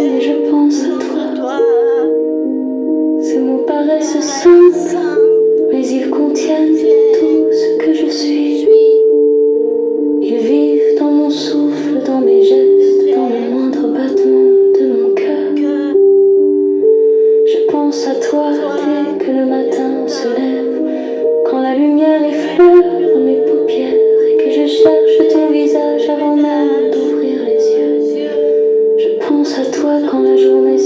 mais je pense à toi. Ces mots paraissent simples, mais ils contiennent tout ce que je suis. Ils vivent dans mon souffle, dans mes gestes, dans le moindre battement de mon cœur. Je pense à toi dès que le matin se lève, quand la lumière effleure mes paupières et que je cherche ton visage avant même d'ouvrir les yeux. Je pense à toi quand la journée